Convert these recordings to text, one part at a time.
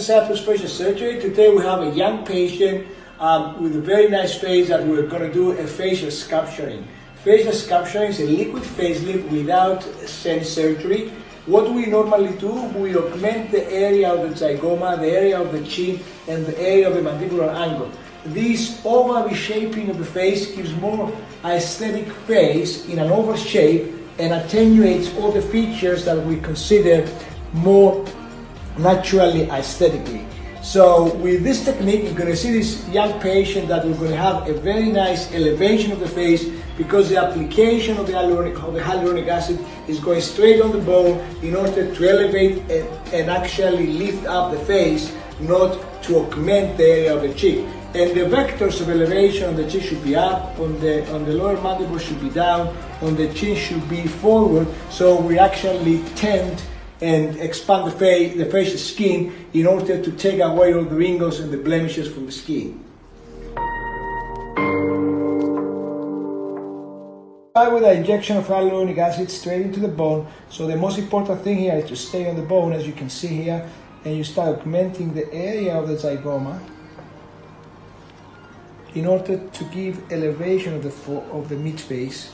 Cyprus facial surgery. Today we have a young patient with a very nice face that we're going to do a facial sculpturing. Facial sculpturing is a liquid facelift without any surgery. What we normally do, we augment the area of the zygoma, the area of the chin, and the area of the mandibular angle. This oval reshaping of the face gives more aesthetic face in an oval shape and attenuates all the features that we consider more naturally aesthetically. So with this technique, you're going to see this young patient that we're going to have a very nice elevation of the face because the application of the hyaluronic acid is going straight on the bone in order to elevate and actually lift up the face, not to augment the area of the cheek. And the vectors of elevation on the cheek should be up, on the lower mandible should be down, on the chin should be forward, so we actually tend and expand the facial skin in order to take away all the wrinkles and the blemishes from the skin. Start with the injection of hyaluronic acid straight into the bone. So the most important thing here is to stay on the bone, as you can see here, and you start augmenting the area of the zygoma in order to give elevation of the mid face.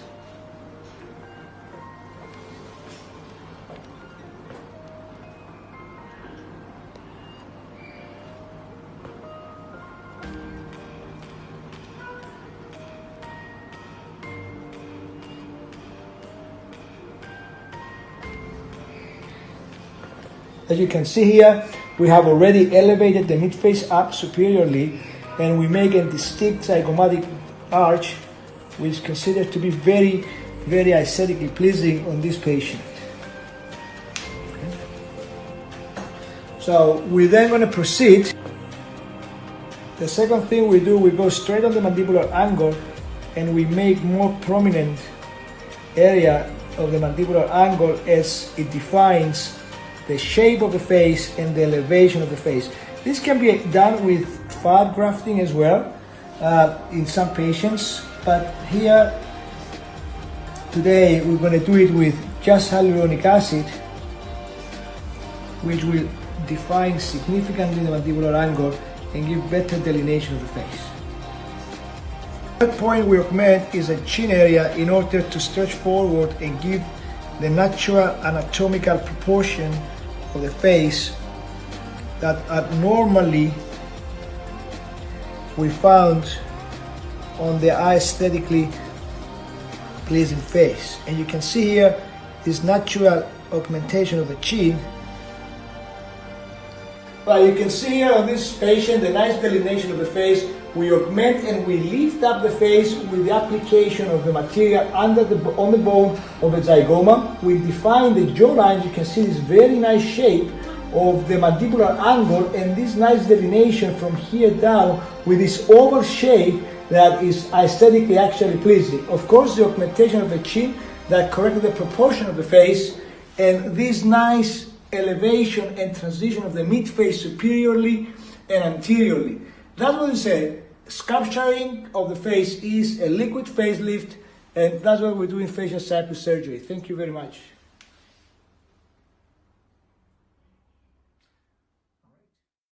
As you can see here, we have already elevated the midface up superiorly, and we make a distinct zygomatic arch, which is considered to be very, very aesthetically pleasing on this patient. So we're then going to proceed. The second thing we do, we go straight on the mandibular angle, and we make more prominent area of the mandibular angle as it defines the shape of the face and the elevation of the face. This can be done with fat grafting as well in some patients, but here today we're going to do it with just hyaluronic acid, which will define significantly the mandibular angle and give better delineation of the face. The third point we augment is the chin area in order to stretch forward and give the natural anatomical proportion of the face that normally we found on the aesthetically pleasing face. And you can see here this natural augmentation of the chin. Well, you can see here on this patient the nice delineation of the face. We augment and we lift up the face with the application of the material on the bone of the zygoma. We define the jawline. You can see this very nice shape of the mandibular angle and this nice delineation from here down with this oval shape that is aesthetically actually pleasing. Of course, the augmentation of the chin that corrects the proportion of the face, and this nice elevation and transition of the mid-face superiorly and anteriorly. That's what we say. Sculpturing of the face is a liquid facelift, and that's what we do in facial Cyprus surgery. Thank you very much.